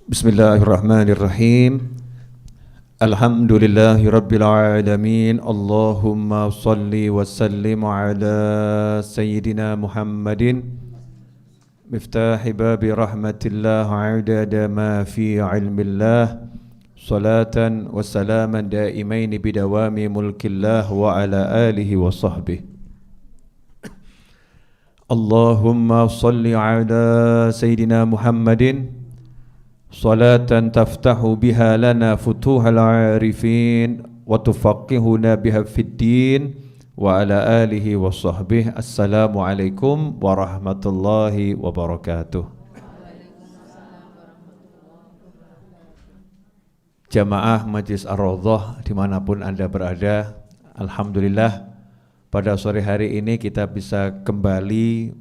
Bismillahirrahmanirrahim. Alhamdulillahi rabbil alamin. Allahumma salli wa sallim ala sayyidina Muhammadin miftahi babi rahmatillah adada ma fi ilmillah salatan wa salaman daimain bidawami mulkillah wa ala alihi wa sahbihi. Allahumma salli ala sayyidina Muhammadin salatan taftahu biha lana futuhal arifin wa tufaqihuna biha fid din wa ala alihi wa sahbihi. Assalamualaikum warahmatullahi wabarakatuh. Jamaah Majlis Ar-Raudhah dimanapun Anda berada, alhamdulillah pada sore hari ini kita bisa kembali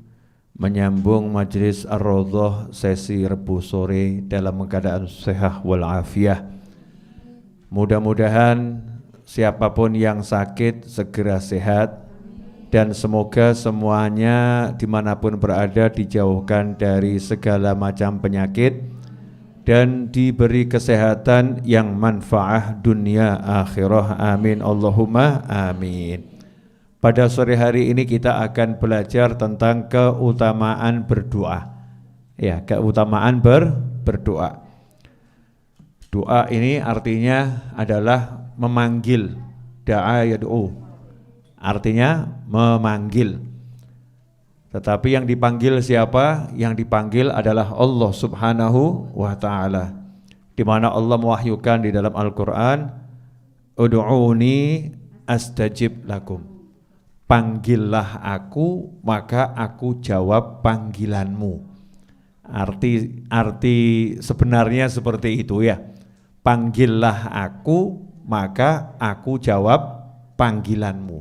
menyambung Majlis Ar-Raudhah sesi Rebu sore dalam keadaan sehat walafiat. Mudah-mudahan siapapun yang sakit segera sehat, dan semoga semuanya dimanapun berada dijauhkan dari segala macam penyakit dan diberi kesehatan yang manfaat dunia akhirah. Amin Allahumma amin. Pada sore hari ini kita akan belajar tentang keutamaan berdoa. Ya, keutamaan berdoa. Doa ini artinya adalah memanggil. Da'a yad'u. Artinya memanggil. Tetapi yang dipanggil siapa? Yang dipanggil adalah Allah Subhanahu wa taala. Di mana Allah mewahyukan di dalam Al-Qur'an, "Ud'uni astajib lakum." Panggillah aku, maka aku jawab panggilanmu. Arti sebenarnya seperti itu ya. Panggillah aku, maka aku jawab panggilanmu.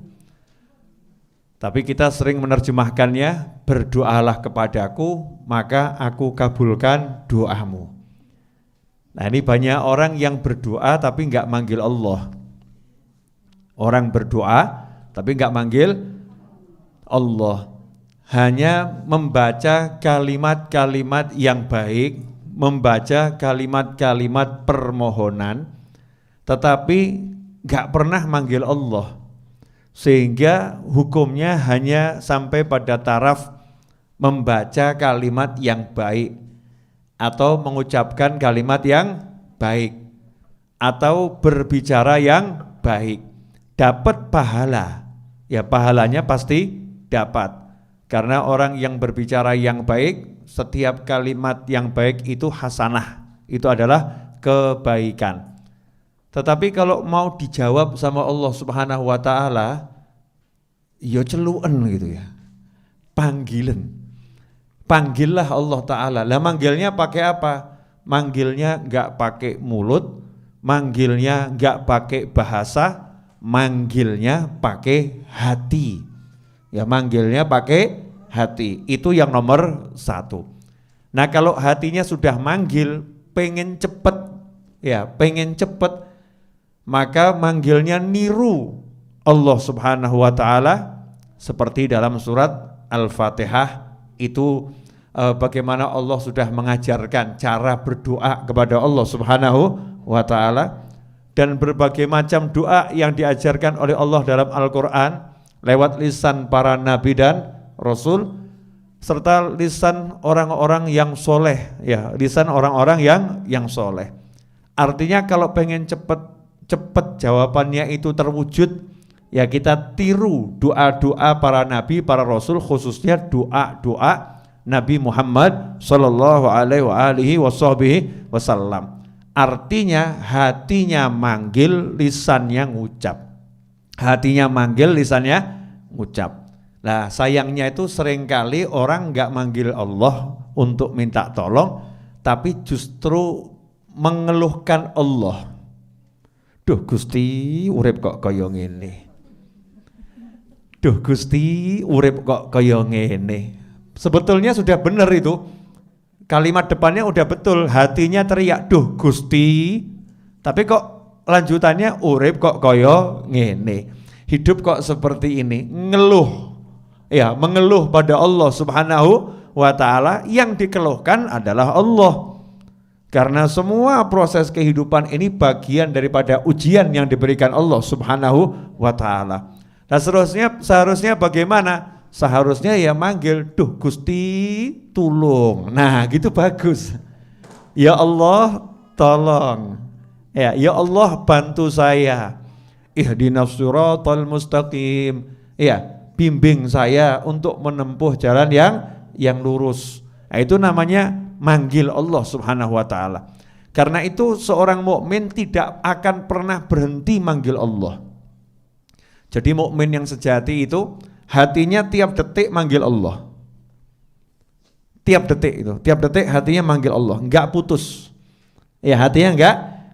Tapi kita sering menerjemahkannya, berdoalah kepadaku, maka aku kabulkan doamu. Nah, ini banyak orang yang berdoa tapi enggak manggil Allah. Orang berdoa tapi enggak manggil Allah, hanya membaca kalimat-kalimat yang baik, membaca kalimat-kalimat permohonan, tetapi enggak pernah manggil Allah, sehingga hukumnya hanya sampai pada taraf membaca kalimat yang baik atau mengucapkan kalimat yang baik atau berbicara yang baik, dapat pahala. Ya, pahalanya pasti dapat, karena orang yang berbicara yang baik, setiap kalimat yang baik itu hasanah, itu adalah kebaikan. Tetapi kalau mau dijawab sama Allah Subhanahu wa taala, ya celuen gitu ya, panggilan. Panggillah Allah taala. Lah manggilnya pakai apa? Manggilnya enggak pakai mulut, manggilnya enggak pakai bahasa, manggilnya pakai hati. Ya, manggilnya pakai hati. Itu yang nomor satu. Nah, kalau hatinya sudah manggil, pengen cepet, ya pengen cepet, maka manggilnya niru Allah Subhanahu wa taala seperti dalam surat Al-Fatihah itu, bagaimana Allah sudah mengajarkan cara berdoa kepada Allah Subhanahu wa taala. Dan berbagai macam doa yang diajarkan oleh Allah dalam Al-Quran lewat lisan para nabi dan rasul, serta lisan orang-orang yang soleh, ya lisan orang-orang yang soleh. Artinya kalau pengen cepet jawabannya itu terwujud, ya kita tiru doa-doa para nabi, para rasul, khususnya doa-doa Nabi Muhammad sallallahu alaihi wasallam. Artinya hatinya manggil, lisannya ngucap. Hatinya manggil, lisannya ngucap. Nah, sayangnya itu seringkali orang enggak manggil Allah untuk minta tolong, tapi justru mengeluhkan Allah. Duh Gusti, urip kok kaya ngene. Duh Gusti, urip kok kaya ngene. Sebetulnya sudah benar itu. Kalimat depannya udah betul, hatinya teriak, duh Gusti, tapi kok lanjutannya urip kok kaya ngene, hidup kok seperti ini, ngeluh, ya mengeluh pada Allah Subhanahu wa ta'ala. Yang dikeluhkan adalah Allah. Karena semua proses kehidupan ini bagian daripada ujian yang diberikan Allah Subhanahu wa ta'ala. Nah seharusnya bagaimana? Seharusnya ya manggil, duh Gusti tulung. Nah gitu bagus. Ya Allah tolong. Ya Allah bantu saya. Ihdinas siratal mustaqim. Ya, bimbing saya untuk menempuh jalan yang lurus. Nah, itu namanya manggil Allah Subhanahu wa taala. Karena itu seorang mukmin tidak akan pernah berhenti manggil Allah. Jadi mukmin yang sejati itu hatinya tiap detik manggil Allah. Tiap detik hatinya manggil Allah, enggak putus. Ya, hatinya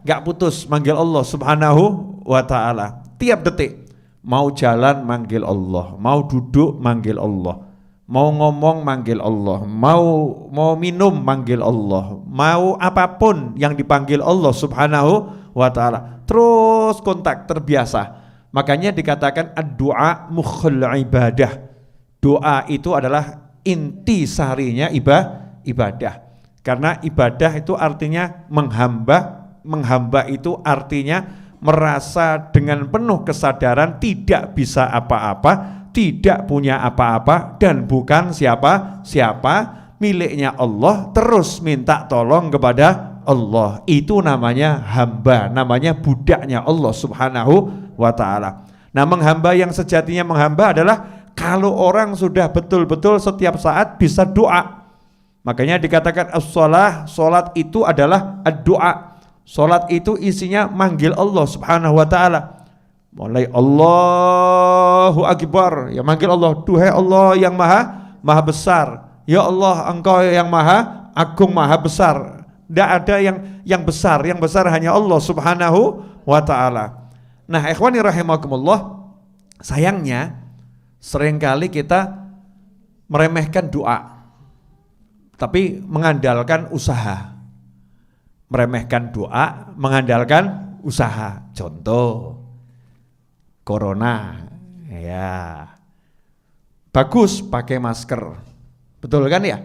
enggak putus manggil Allah Subhanahu wa taala. Tiap detik mau jalan manggil Allah, mau duduk manggil Allah, mau ngomong manggil Allah, mau minum manggil Allah, mau apapun yang dipanggil Allah Subhanahu wa taala. Terus kontak terbiasa. Makanya dikatakan ad-du'a mukhul ibadah. Doa itu adalah inti sarinya ibadah. Karena ibadah itu artinya menghamba itu artinya merasa dengan penuh kesadaran tidak bisa apa-apa, tidak punya apa-apa dan bukan siapa-siapa, miliknya Allah, terus minta tolong kepada Allah. Itu namanya hamba, namanya budaknya Allah Subhanahu wa ta'ala. Nah, menghamba yang sejatinya menghamba adalah kalau orang sudah betul-betul setiap saat bisa doa. Makanya dikatakan as-shalah, salat itu adalah ad-doa. Salat itu isinya manggil Allah Subhanahu wa ta'ala. Mulai Allahu Akbar, ya manggil Allah, duhai Allah yang maha besar. Ya Allah, Engkau yang maha agung, maha besar. Tidak ada yang besar hanya Allah Subhanahu wa ta'ala. Nah, ikhwani rahimakumullah, sayangnya seringkali kita meremehkan doa, tapi mengandalkan usaha. Meremehkan doa, mengandalkan usaha. Contoh, corona, ya bagus pakai masker, betul kan ya?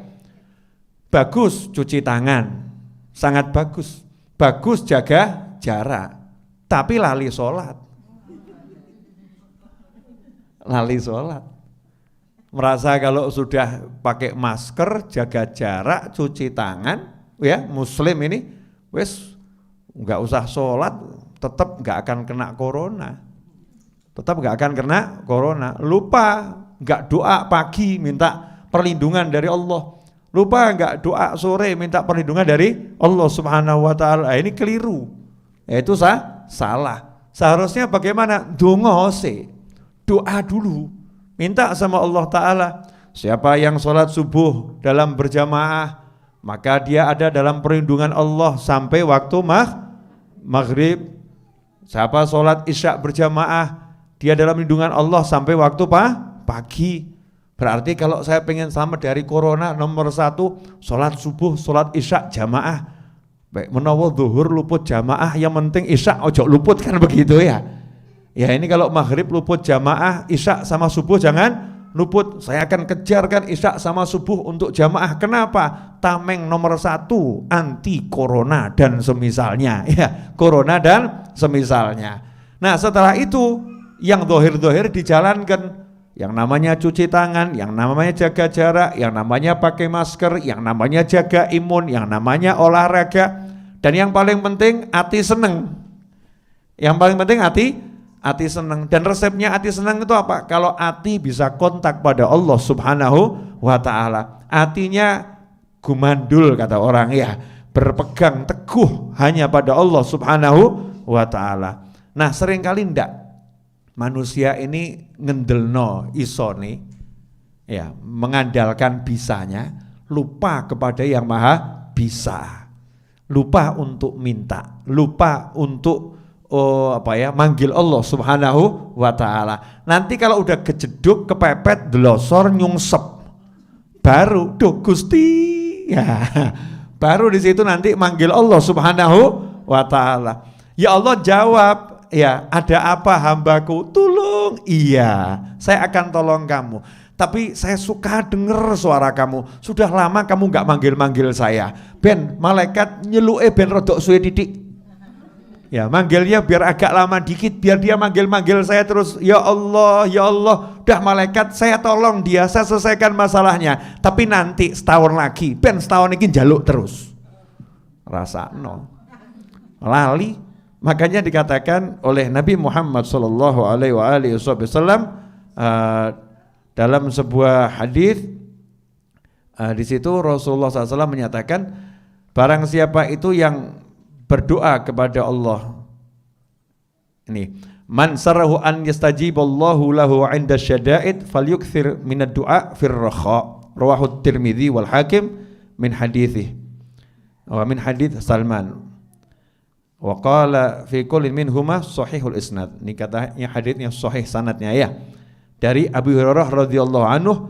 Bagus cuci tangan, sangat bagus. Bagus jaga jarak, tapi lali sholat. Merasa kalau sudah pakai masker, jaga jarak, cuci tangan, ya muslim ini, wes nggak usah sholat, tetap nggak akan kena corona. Lupa nggak doa pagi minta perlindungan dari Allah. Lupa nggak doa sore minta perlindungan dari Allah Subhanahu wa ta'ala. Ini keliru. Itu salah. Seharusnya bagaimana? Doa dulu. Minta sama Allah Ta'ala. Siapa yang sholat subuh dalam berjamaah, maka dia ada dalam perlindungan Allah sampai waktu maghrib. Siapa sholat isya berjamaah, dia dalam lindungan Allah sampai waktu pagi. Berarti kalau saya pengen selamat dari corona, nomor 1 sholat subuh, sholat isya jamaah. Baik menawa zuhur luput jamaah, yang penting isya ojo luput, kan begitu ya. Ya ini kalau maghrib luput jamaah, isya sama subuh jangan luput. Saya akan kejarkan isya sama subuh untuk jamaah. Kenapa? Tameng nomor 1 anti corona dan semisalnya. Ya, corona dan semisalnya. Nah setelah itu yang dohir-dohir dijalankan. Yang namanya cuci tangan, yang namanya jaga jarak, yang namanya pakai masker, yang namanya jaga imun, yang namanya olahraga. Dan yang paling penting hati seneng. Yang paling penting hati seneng. Dan resepnya hati seneng itu apa? Kalau hati bisa kontak pada Allah Subhanahu wa ta'ala. Hatinya gumandul kata orang ya, berpegang teguh hanya pada Allah Subhanahu wa ta'ala. Nah seringkali ndak manusia ini ngendelno isone, ya mengandalkan bisanya, lupa kepada yang maha bisa, lupa untuk minta, lupa untuk manggil Allah Subhanahu wa ta'ala. Nanti kalau udah kejeduk, kepepet, delosor, nyungsep, baru duh Gusti, ya baru di situ nanti manggil Allah Subhanahu wa ta'ala. Ya Allah jawab, ya ada apa hambaku, tolong, iya saya akan tolong kamu. tapi saya suka denger suara kamu. Sudah lama kamu gak manggil-manggil saya. Ben, malaikat nyeluke ben rodok suwe titik. Ya, manggilnya biar agak lama dikit, biar dia manggil-manggil saya terus. Ya Allah, udah malaikat saya tolong dia, saya selesaikan masalahnya. Tapi nanti setahun lagi, ben setahun ini jaluk terus. Rasa no. Lali, makanya dikatakan oleh Nabi Muhammad SAW dalam sebuah hadis di situ Rasulullah SAW menyatakan, barang siapa itu yang berdoa kepada Allah. Ini, man sarahu an yastajiballahu lahu 'inda syada'id falyukthir minad du'a fir rakha. Rawahu Tirmidzi wal Hakim min hadithi. Wa min hadits Salman. Wa qala fi kullin minhuma sahihul isnad. Ini katanya haditsnya sahih sanadnya ya. Dari Abu Hurairah radhiyallahu anhu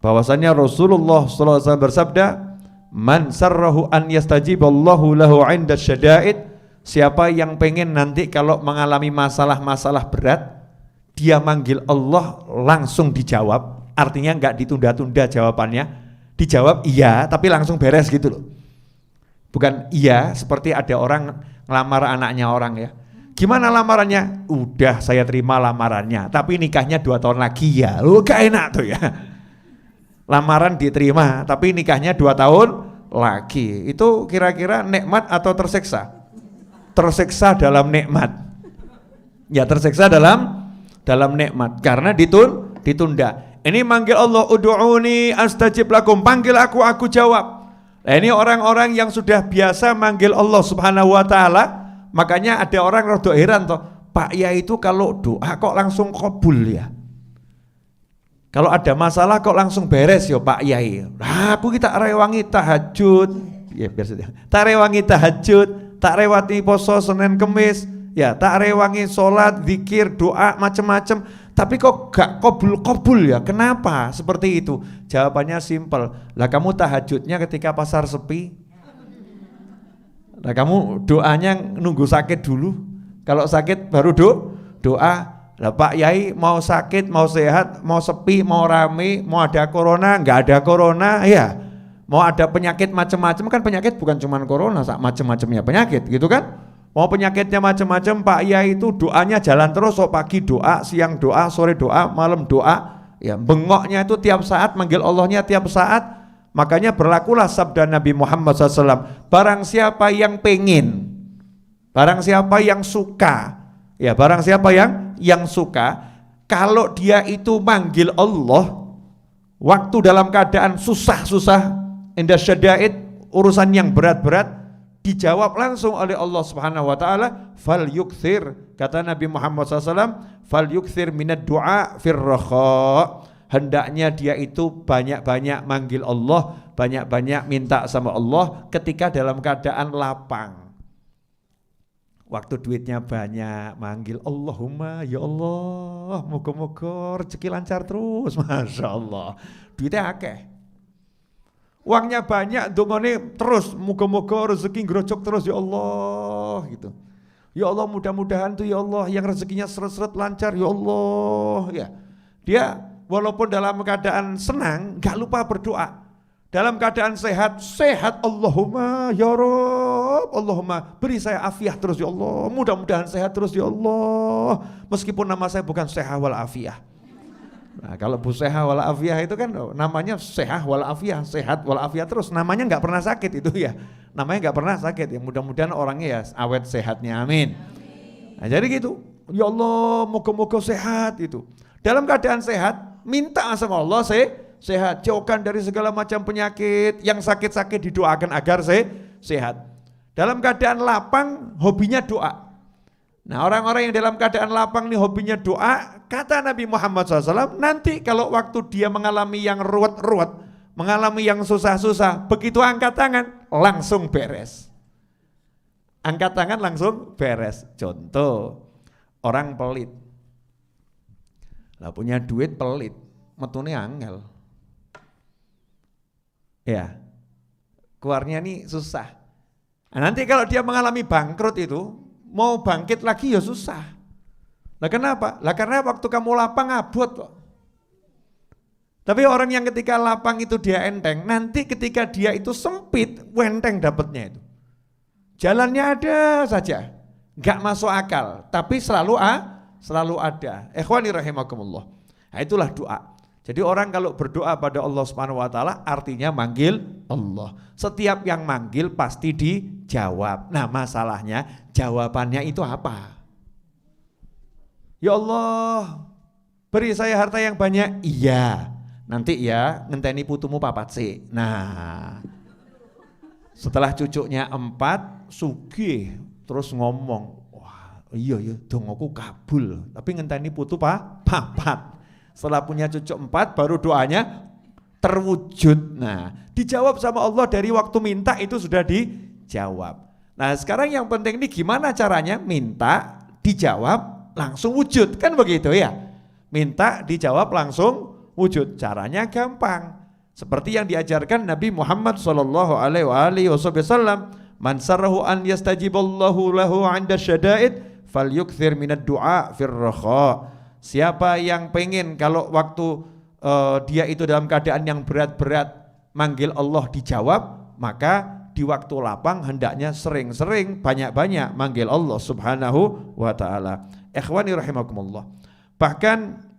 bahwasanya Rasulullah sallallahu alaihi wasallam bersabda, man sarrahu an yastajiballahu lahu 'inda syada'id, siapa yang pengen nanti kalau mengalami masalah-masalah berat dia manggil Allah langsung dijawab, artinya enggak ditunda-tunda jawabannya, dijawab iya tapi langsung beres gitu loh. Bukan iya seperti ada orang ngelamar anaknya orang ya, gimana lamarannya? Udah saya terima lamarannya tapi nikahnya 2 tahun lagi ya. Gak enak tuh ya. Lamaran diterima tapi nikahnya 2 tahun lagi. Itu kira-kira nikmat atau tersiksa? Tersiksa dalam nikmat. Ya, tersiksa dalam nikmat karena ditunda. Ini manggil Allah, ud'uni astajib lakum, panggil aku jawab. Nah, ini orang-orang yang sudah biasa manggil Allah Subhanahu wa taala. Makanya ada orang rada heran toh, Pak Yai itu kalau doa kok langsung kabul ya. Kalau ada masalah kok langsung beres ya Pak Yai. Nah, aku kita rewangi tahajud. Ya biasa. Tak rewangi tahajud, tak rewati poso Senin Kemis, ya tak rewangi sholat, zikir, doa macam-macam. Tapi kok gak kabul ya? Kenapa seperti itu? Jawabannya simpel. Lah kamu tahajudnya ketika pasar sepi. Lah kamu doanya nunggu sakit dulu. Kalau sakit baru doa. Lah Pak Yai mau sakit, mau sehat, mau sepi, mau rame, mau ada corona, enggak ada corona, ya. Mau ada penyakit macam-macam, kan penyakit bukan cuma corona, macam-macamnya penyakit gitu kan. Mau penyakitnya macam-macam, Pak Yai itu doanya jalan terus, so pagi doa, siang doa, sore doa, malam doa. Ya, bengoknya itu tiap saat, manggil Allahnya tiap saat. Makanya berlakulah sabda Nabi Muhammad SAW, barang siapa yang pengen, barang siapa yang suka, ya barang siapa yang suka, kalau dia itu manggil Allah waktu dalam keadaan susah-susah, indah syada'id, urusan yang berat-berat, dijawab langsung oleh Allah Subhanahu wa taala, fal yukthir, kata Nabi Muhammad SAW, fal yukthir minad du'a fir rakha. Hendaknya dia itu banyak-banyak manggil Allah, banyak-banyak minta sama Allah ketika dalam keadaan lapang. Waktu duitnya banyak, manggil Allahumma ya Allah, moga-moga rezeki lancar terus, Masya Allah. Duitnya akeh, uangnya banyak, dongone terus, moga-moga rezeki ngerocok terus ya Allah gitu. Ya Allah, mudah-mudahan tuh ya Allah yang rezekinya seret-seret lancar ya Allah ya. Dia walaupun dalam keadaan senang gak lupa berdoa. Dalam keadaan sehat Allahumma ya Rabb, Allahumma beri saya afiah terus ya Allah, mudah-mudahan sehat terus ya Allah, meskipun nama saya bukan Seha wal Afiah. Nah, kalau Bu Seha wal Afiah itu kan namanya Seha wal Afiah, sehat wal Afiah terus, namanya nggak pernah sakit itu ya, namanya nggak pernah sakit ya, mudah-mudahan orangnya ya awet sehatnya, amin. Nah, jadi gitu, ya Allah moga-moga sehat itu. Dalam keadaan sehat minta sama Allah sehat, jauhkan dari segala macam penyakit, yang sakit-sakit didoakan agar sehat. Dalam keadaan lapang hobinya doa. Nah, orang-orang yang dalam keadaan lapang nih hobinya doa, kata Nabi Muhammad SAW, nanti kalau waktu dia mengalami yang ruwet-ruwet, mengalami yang susah-susah, begitu angkat tangan langsung beres. Angkat tangan langsung beres. Contoh, orang pelit, lah punya duit pelit, metune angel. Ya, keluarnya nih susah. Nah, nanti kalau dia mengalami bangkrut itu, mau bangkit lagi ya susah. Lah kenapa? Lah karena waktu kamu lapang abot kok. Tapi orang yang ketika lapang itu dia enteng, nanti ketika dia itu sempit, enteng dapatnya itu. Jalannya ada saja, nggak masuk akal, tapi selalu ada. Ikhwani rahimakumullah. Nah, itulah doa. Jadi orang kalau berdoa pada Allah Subhanahu wa taala artinya manggil Allah. Setiap yang manggil pasti dijawab. Nah, masalahnya jawabannya itu apa? Ya Allah, beri saya harta yang banyak. Iya. Nanti ya ngenteni putumu papat sih. Nah, setelah cucunya 4 sugih terus ngomong, wah iya dongoku kabul, tapi ngenteni putu papat. Setelah punya cucu 4 baru doanya terwujud. Nah, dijawab sama Allah dari waktu minta itu sudah dijawab. Nah, sekarang yang penting ini gimana caranya minta dijawab langsung wujud, kan begitu ya? Minta dijawab langsung wujud. Caranya gampang. Seperti yang diajarkan Nabi Muhammad sallallahu alaihi wasallam, "Man sarrahu an yastajiballahu lahu 'inda syada'id falyukthir minad du'a fir rakha." Siapa yang pengen kalau waktu dia itu dalam keadaan yang berat-berat manggil Allah dijawab, maka di waktu lapang hendaknya sering-sering banyak-banyak manggil Allah Subhanahu wa taala. Ikhwani rahimakumullah. Bahkan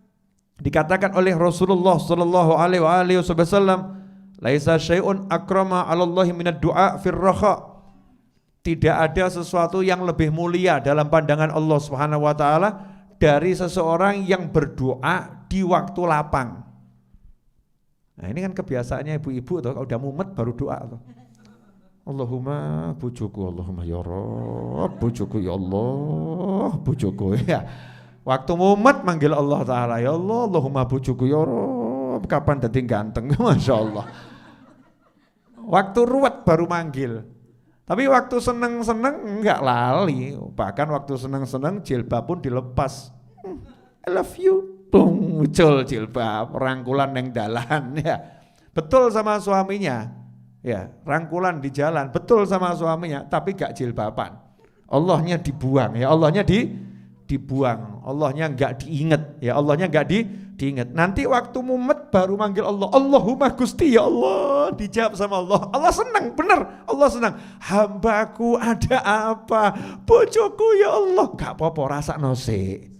dikatakan oleh Rasulullah sallallahu alaihi wasallam, "Laisa syai'un akrama 'ala Allah minad du'a fir rakha." Tidak ada sesuatu yang lebih mulia dalam pandangan Allah Subhanahu wa taala dari seseorang yang berdoa di waktu lapang. Nah, ini kan kebiasaannya ibu-ibu tuh, kalau udah mumet baru doa tuh. Allahumma bujuku, Allahumma ya Rabb, bujuku ya Allah, bujuku ya. Waktu mumet manggil Allah Ta'ala, ya Allah, Allahumma bujuku ya Rabb, kapan dadi ganteng, Masya Allah. Waktu ruwet baru manggil. Tapi waktu seneng-seneng enggak lali, bahkan waktu seneng-seneng jilbab pun dilepas. I love you, boom, muncul jilbab, rangkulan neng dalan ya. Betul sama suaminya, ya rangkulan di jalan, betul sama suaminya, tapi gak jilbaban. Allahnya dibuang, ya Allahnya dibuang, Allahnya enggak diinget, ya Allahnya enggak diinget. Nanti waktu mumet baru manggil Allah, Allahumma Gusti ya Allah, dijawab sama Allah. Allah senang, benar, Allah senang. Hambaku ada apa? Bojoku ya Allah. Gak apa-apa, rasakno sik.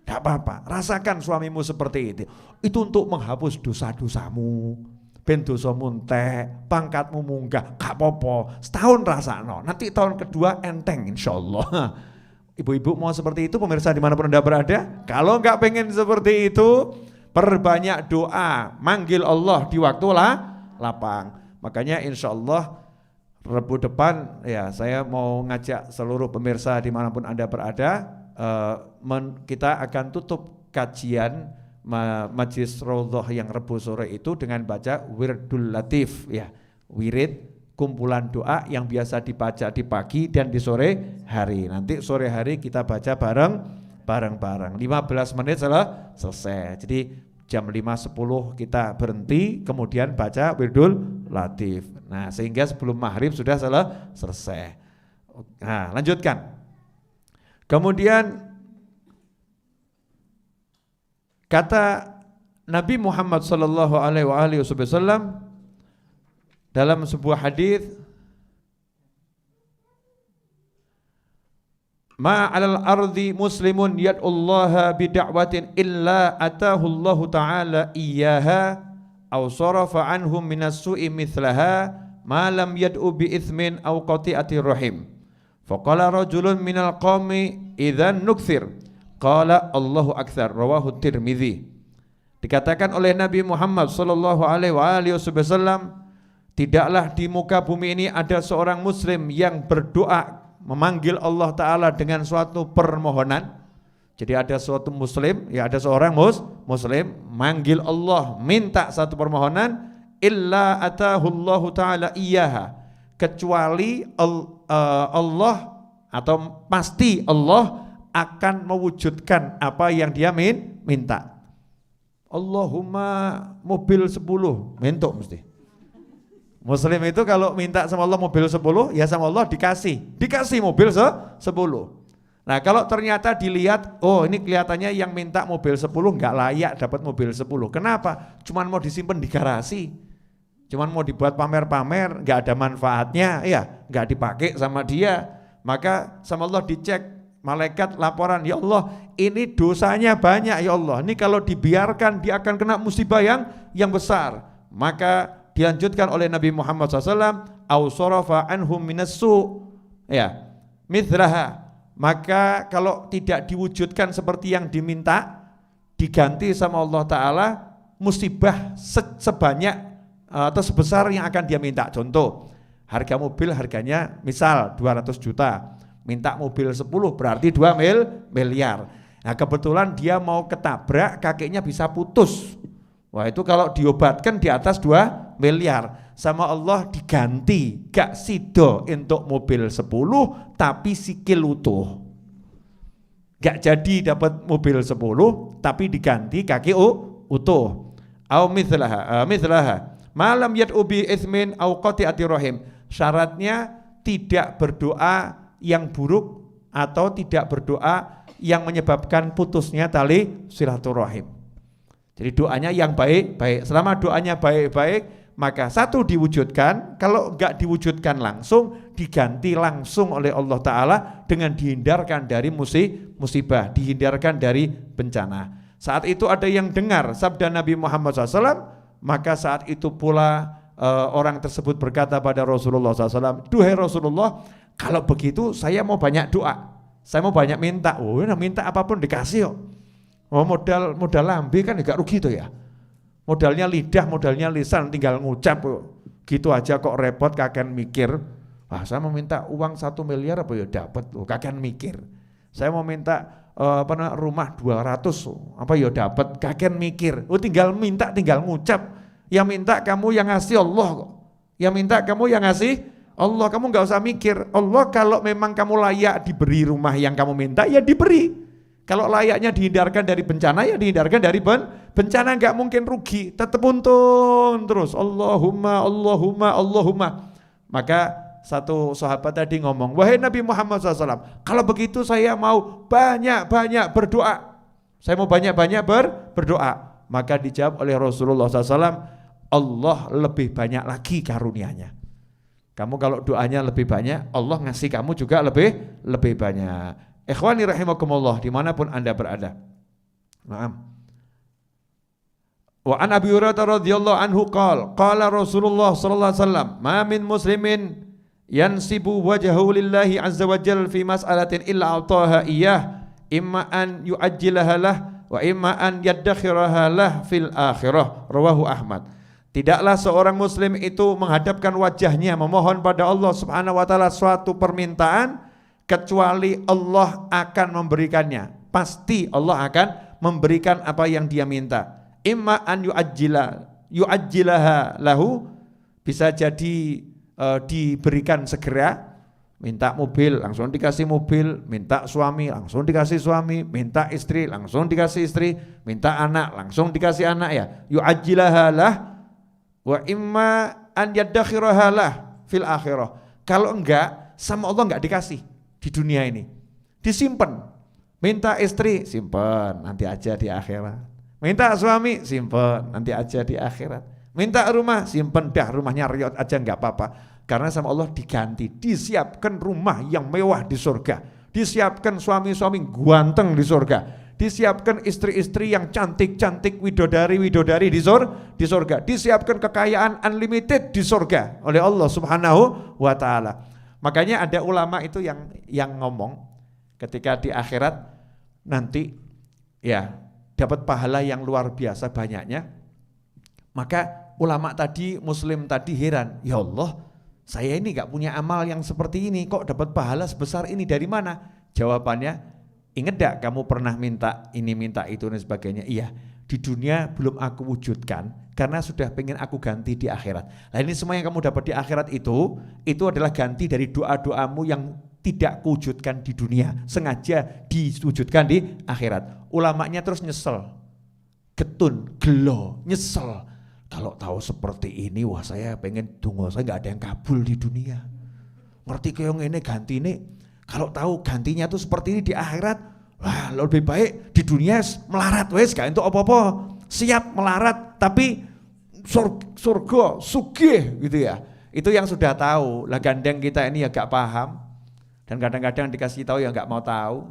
Gak apa-apa, rasakan suamimu seperti itu. Itu untuk menghapus dosa-dosamu. Ben dosamu entek, pangkatmu munggah, gak apa-apa. Setahun rasakno, nanti tahun kedua enteng insyaallah. Ibu-ibu mau seperti itu pemirsa dimanapun Anda berada? Kalau enggak pengen seperti itu, perbanyak doa, manggil Allah di waktu lapang. Makanya insya Allah Rabu depan ya saya mau ngajak seluruh pemirsa dimanapun Anda berada, kita akan tutup kajian Majlis Raudhah yang Rabu sore itu dengan baca Wirdul Latif ya, wirid kumpulan doa yang biasa dibaca di pagi dan di sore hari. Nanti sore hari kita baca bareng-bareng. 15 menit selesai. Jadi jam 5.10 kita berhenti, kemudian baca Wirdul Latif. Nah, sehingga sebelum maghrib sudah selesai. Nah, lanjutkan. Kemudian kata Nabi Muhammad sallallahu alaihi wasallam dalam sebuah hadis, ma 'alal ardi muslimun yad'ullaha bid'awatin illa atahu Allah taala iyyaha aw sarafa anhum minas su'i mithlaha ma lam yad'u bi itsmin aw qati'ati rahim. Faqala rajulun minal qaumi idzan nukthir. Qala Allahu aktsar, rawahu Tirmidzi. Dikatakan oleh Nabi Muhammad sallallahu alaihi wasallam, tidaklah di muka bumi ini ada seorang muslim yang berdoa memanggil Allah Ta'ala dengan suatu permohonan. Jadi ada suatu muslim, ya ada seorang muslim manggil Allah, minta satu permohonan, illa atahullahu ta'ala iyaha, kecuali Allah atau pasti Allah akan mewujudkan apa yang dia minta. Allahumma mobil 10, mentok mesti. Muslim itu kalau minta sama Allah mobil 10, ya sama Allah dikasih mobil 10. Nah kalau ternyata dilihat, oh ini kelihatannya yang minta mobil 10 nggak layak dapat mobil 10. Kenapa? Cuman mau disimpan di garasi, cuman mau dibuat pamer-pamer, nggak ada manfaatnya, ya nggak dipakai sama dia. Maka sama Allah dicek, malaikat laporan, ya Allah ini dosanya banyak ya Allah, ini kalau dibiarkan dia akan kena musibah yang besar. Maka dilanjutkan oleh Nabi Muhammad SAW, au sarafa anhum minassu, ya mithlaha. Maka kalau tidak diwujudkan seperti yang diminta, diganti sama Allah Ta'ala musibah sebanyak atau sebesar yang akan dia minta. Contoh, harga mobil harganya misal 200 juta, minta mobil 10 berarti 2 miliar. Nah kebetulan dia mau ketabrak, kakinya bisa putus. Wah itu kalau diobatkan di atas 2 miliar. Sama Allah diganti, gak sido untuk mobil 10 tapi sikil utuh. Gak jadi dapat mobil 10 tapi diganti kaki utuh. Au mithlaha malam yad'u bi itsmin au qati'ati rahim. Syaratnya tidak berdoa yang buruk atau tidak berdoa yang menyebabkan putusnya tali silaturahim. Jadi doanya yang baik-baik. Selama doanya baik-baik, maka satu diwujudkan, kalau enggak diwujudkan langsung, diganti langsung oleh Allah Ta'ala dengan dihindarkan dari musibah, dihindarkan dari bencana. Saat itu ada yang dengar sabda Nabi Muhammad SAW, maka saat itu pula orang tersebut berkata pada Rasulullah SAW, duhai Rasulullah, kalau begitu saya mau banyak doa, saya mau banyak minta. Oh, minta apapun dikasih kok. Oh, modal lambe kan enggak rugi tuh ya. Modalnya lidah, modalnya lisan, tinggal ngucap gitu aja kok repot, kakean mikir. Saya mau minta uang 1 miliar apa ya dapat, kakean mikir. Saya mau minta rumah 200 apa ya dapat, kakean mikir. Tinggal minta, tinggal ngucap. Yang minta kamu, yang ngasih Allah kok. Yang minta kamu, yang ngasih Allah. Kamu nggak usah mikir. Allah kalau memang kamu layak diberi rumah yang kamu minta, ya diberi. Kalau layaknya dihindarkan dari bencana, ya dihindarkan dari bencana, nggak mungkin rugi, tetap untung terus. Allahumma, Allahumma, Allahumma. Maka satu sahabat tadi ngomong, wahai Nabi Muhammad SAW, kalau begitu saya mau banyak-banyak berdoa. Saya mau banyak-banyak berdoa. Maka dijawab oleh Rasulullah SAW, Allah lebih banyak lagi karunia-Nya. Kamu kalau doanya lebih banyak, Allah ngasih kamu juga lebih banyak. Ikhwani rahimakumullah dimanapun anda berada. Naam. Wa an Abi Hurairah radhiyallahu anhu qala Rasulullah sallallahu alaihi wasallam, ma min muslimin yansibu wajhahu lillahi azza wa jalla fi mas'alatin illa ataha iyyah, imma an yu'ajjilaha lah wa imma an yaddakhiraha lah fil akhirah. Rawahu Ahmad. Tidaklah seorang muslim itu menghadapkan wajahnya memohon pada Allah Subhanahu wa taala suatu permintaan kecuali Allah akan memberikannya. Pasti Allah akan memberikan apa yang dia minta. Imma an yu'ajjilaha lahu, bisa jadi diberikan segera. Minta mobil langsung dikasih mobil, minta suami langsung dikasih suami, minta istri langsung dikasih istri, minta anak langsung dikasih anak, ya. Yu'ajjilaha lah wa imma an yaddakhiraha lah fil akhirah. Kalau enggak, sama Allah enggak dikasih di dunia ini, disimpan. Minta istri, simpan, nanti aja di akhirat. Minta suami, simpan, nanti aja di akhirat. Minta rumah, simpan, dah rumahnya riot aja enggak apa-apa. Karena sama Allah diganti, disiapkan rumah yang mewah di surga, disiapkan suami-suami ganteng di surga, disiapkan istri-istri yang cantik-cantik, widodari-widodari di surga, disiapkan kekayaan unlimited di surga oleh Allah Subhanahu wa ta'ala. Makanya ada ulama itu yang ngomong ketika di akhirat nanti ya dapat pahala yang luar biasa banyaknya. Maka ulama tadi, muslim tadi heran, ya Allah, saya ini gak punya amal yang seperti ini, kok dapat pahala sebesar ini dari mana? Jawabannya, ingat gak kamu pernah minta ini, minta itu dan sebagainya? Iya, di dunia belum aku wujudkan karena sudah pengen aku ganti di akhirat. Nah ini semua yang kamu dapat di akhirat itu adalah ganti dari doa-doamu yang tidak kuwujudkan di dunia, sengaja diwujudkan di akhirat. Ulamanya terus nyesel, getun, gelo, nyesel. Kalau tahu seperti ini, wah saya pengen dungo, saya gak ada yang kabul di dunia. Ngerti kayong ini ganti ini, Kalau tahu gantinya tuh seperti ini di akhirat, wah lebih baik di dunia melarat wes gak entuk apa-apa. Siap melarat tapi surga sugih gitu ya. Itu yang sudah tahu. Lah gandeng kita ini ya gak paham. Dan kadang-kadang dikasih tahu ya gak mau tahu.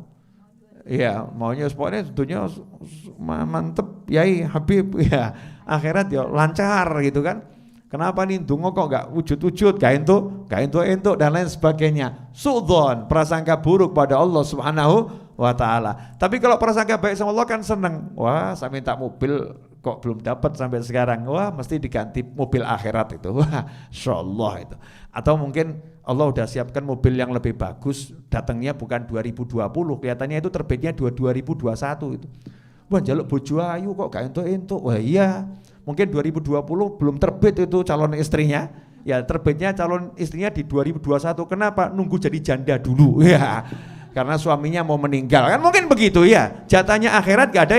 Ya maunya pokoknya dunia mantep yai Habib ya. Akhirat ya lancar gitu kan. Kenapa nih dungo kok gak wujud-wujud, gak entuk dan lain sebagainya. Sudzon, prasangka buruk pada Allah Subhanahu wa ta'ala. Tapi kalau prasangka baik sama Allah kan seneng. Wah saya minta mobil kok belum dapat sampai sekarang. Wah mesti diganti mobil akhirat itu. Wah insyaallah itu. Atau mungkin Allah udah siapkan mobil yang lebih bagus, datangnya bukan 2020, kelihatannya itu terbitnya 2021 itu. Wah jaluk bojo ayu kok gak entuk-entuk. Wah iya. Mungkin 2020 belum terbit itu calon istrinya. Ya terbitnya calon istrinya di 2021. Kenapa? Nunggu jadi janda dulu. Ya. Karena suaminya mau meninggal. Kan mungkin begitu ya. Jatahnya akhirat gak ada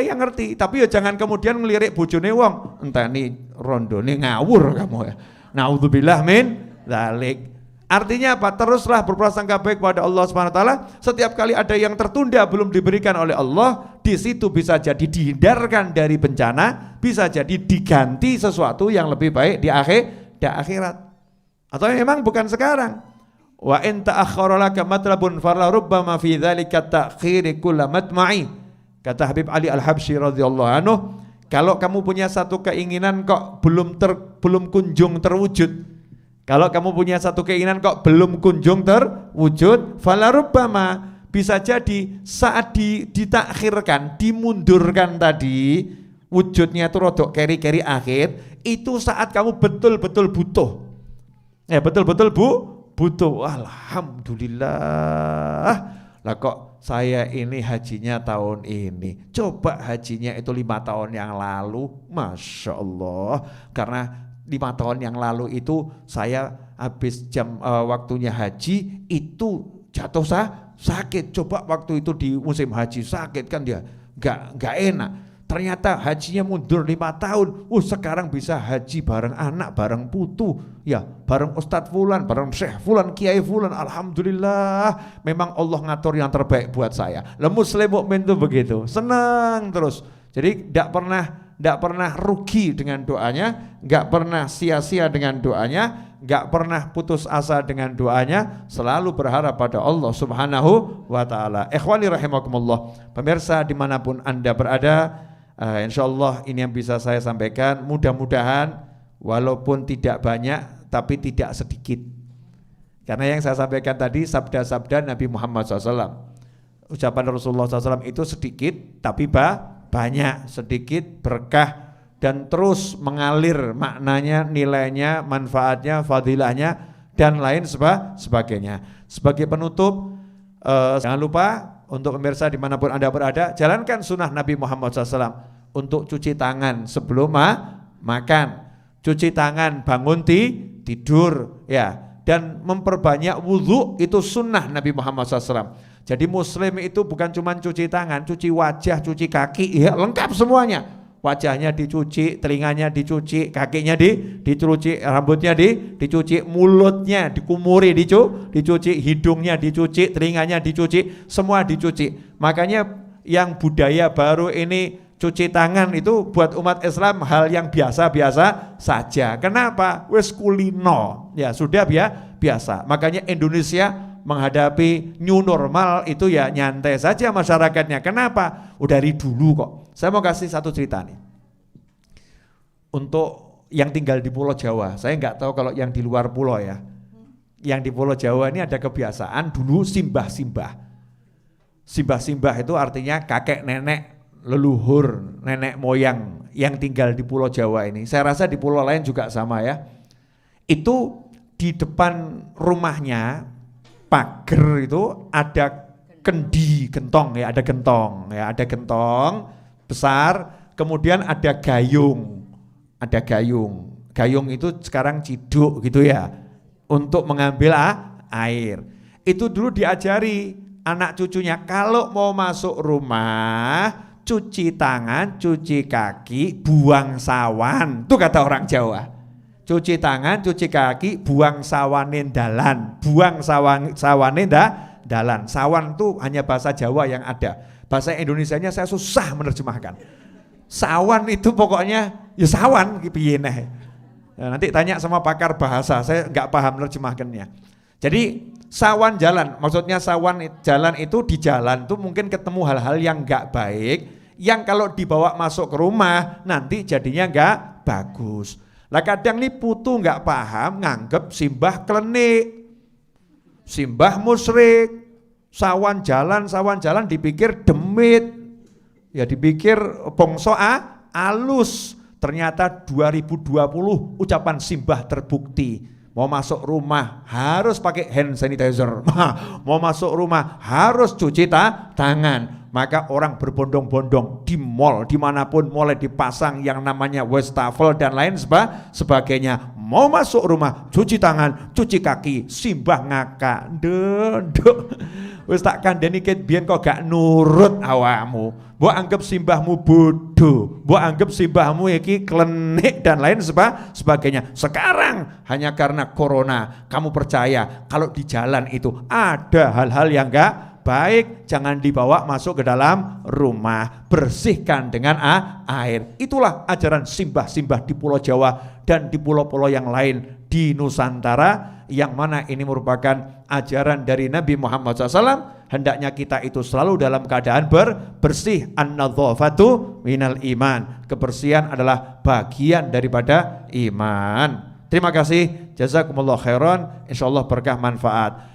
yang ngerti. Tapi ya jangan kemudian ngelirik bojone wong. Entah ini rondone ngawur kamu ya. Naudzubillah min dzalik. Artinya apa? Teruslah berprasangka baik kepada Allah SWT. Setiap kali ada yang tertunda belum diberikan oleh Allah, di situ bisa jadi dihindarkan dari bencana, bisa jadi diganti sesuatu yang lebih baik di akhirat. Atau memang bukan sekarang. Wa in ta'akhkhara laka matlabun fala rubbama fi dzalika ta'khiri kull matma'i. Kata Habib Ali Al-Habsyi radhiyallahu anhu, kalau kamu punya satu keinginan kok belum kunjung terwujud. Kalau kamu punya satu keinginan kok belum kunjung terwujud, fala rubbama, bisa jadi saat ditakhirkan, dimundurkan tadi, wujudnya itu rodok keri-keri akhir, itu saat kamu betul-betul butuh. Ya betul-betul butuh. Alhamdulillah. Lah kok saya ini hajinya tahun ini, coba hajinya itu 5 tahun yang lalu, Masya Allah. Karena 5 tahun yang lalu itu saya habis waktunya haji itu jatuh sakit. Coba waktu itu di musim haji sakit kan dia nggak enak. Ternyata hajinya mundur 5 tahun. Sekarang bisa haji bareng anak, bareng putu, ya bareng Ustadz Fulan, bareng Syekh Fulan, Kiai Fulan. Alhamdulillah, memang Allah ngatur yang terbaik buat saya. Muslim mukmin itu begitu, senang terus. Jadi tidak pernah rugi dengan doanya, nggak pernah sia-sia dengan doanya, nggak pernah putus asa dengan doanya, selalu berharap pada Allah Subhanahu wa ta'ala. Ikhwani rahimakumullah, pemirsa dimanapun Anda berada, insyaallah ini yang bisa saya sampaikan. Mudah-mudahan walaupun tidak banyak tapi tidak sedikit, karena yang saya sampaikan tadi sabda-sabda Nabi Muhammad SAW, ucapan Rasulullah SAW itu sedikit tapi banyak, sedikit berkah dan terus mengalir maknanya, nilainya, manfaatnya, fadilahnya dan lain sebagainya. Sebagai penutup, jangan lupa untuk pemirsa dimanapun Anda berada, jalankan sunnah Nabi Muhammad SAW untuk cuci tangan sebelum makan, cuci tangan bangun tidur, ya, dan memperbanyak wudhu itu sunnah Nabi Muhammad SAW. Jadi muslim itu bukan cuma cuci tangan, cuci wajah, cuci kaki, ya lengkap semuanya. Wajahnya dicuci, telinganya dicuci, kakinya dicuci, rambutnya dicuci, mulutnya dikumuri, dicuci, hidungnya dicuci, telinganya dicuci, semua dicuci. Makanya yang budaya baru ini cuci tangan itu buat umat Islam hal yang biasa-biasa saja. Kenapa? Wes kulino, ya sudah biasa. Makanya Indonesia menghadapi new normal itu ya nyantai saja masyarakatnya. Kenapa? Udah dari dulu kok. Saya mau kasih satu cerita nih. Untuk yang tinggal di Pulau Jawa, saya nggak tahu kalau yang di luar pulau ya. Yang di Pulau Jawa ini ada kebiasaan dulu simbah-simbah. Simbah-simbah itu artinya kakek nenek leluhur, nenek moyang yang tinggal di Pulau Jawa ini. Saya rasa di pulau lain juga sama ya. Itu di depan rumahnya pagar itu ada gentong ada gentong besar, kemudian ada gayung itu sekarang ciduk gitu ya, untuk mengambil air. Itu dulu diajari anak cucunya kalau mau masuk rumah cuci tangan, cuci kaki, buang sawan, itu kata orang Jawa. cuci tangan, cuci kaki, buang sawane dalan, buang sawane dalan. Sawan itu hanya bahasa Jawa yang ada. Bahasa Indonesianya saya susah menerjemahkan. Sawan itu pokoknya ya sawan piye neh. Nanti tanya sama pakar bahasa, saya nggak paham menerjemahkannya. Jadi sawan jalan, maksudnya sawan jalan itu di jalan tuh mungkin ketemu hal-hal yang nggak baik, yang kalau dibawa masuk ke rumah nanti jadinya nggak bagus. Lah kadang nih putu nggak paham, nganggep simbah klenik, simbah musyrik, sawan jalan dipikir demit, ya dipikir bongso alus. Ternyata 2020 ucapan simbah terbukti. Mau masuk rumah harus pakai hand sanitizer. Mau masuk rumah harus cuci tangan. Maka orang berbondong-bondong di mall dimanapun mulai dipasang yang namanya wastafel dan lain sebagainya. Mau masuk rumah cuci tangan, cuci kaki, simbah ngakak. Nduk. Wis tak kandhani ket biyen kok gak nurut awakmu. Mbok anggap simbahmu bodoh, mbok anggap simbahmu iki klenik dan lain sebagainya. Sekarang hanya karena corona kamu percaya kalau di jalan itu ada hal-hal yang enggak baik, jangan dibawa masuk ke dalam rumah. Bersihkan dengan air. Itulah ajaran simbah-simbah di Pulau Jawa dan di pulau-pulau yang lain di Nusantara, yang mana ini merupakan ajaran dari Nabi Muhammad SAW. Hendaknya kita itu selalu dalam keadaan bersih. An-nadzafatu minal iman. Kebersihan adalah bagian daripada iman. Terima kasih. Jazakumullah khairan. Insyaallah berkah manfaat.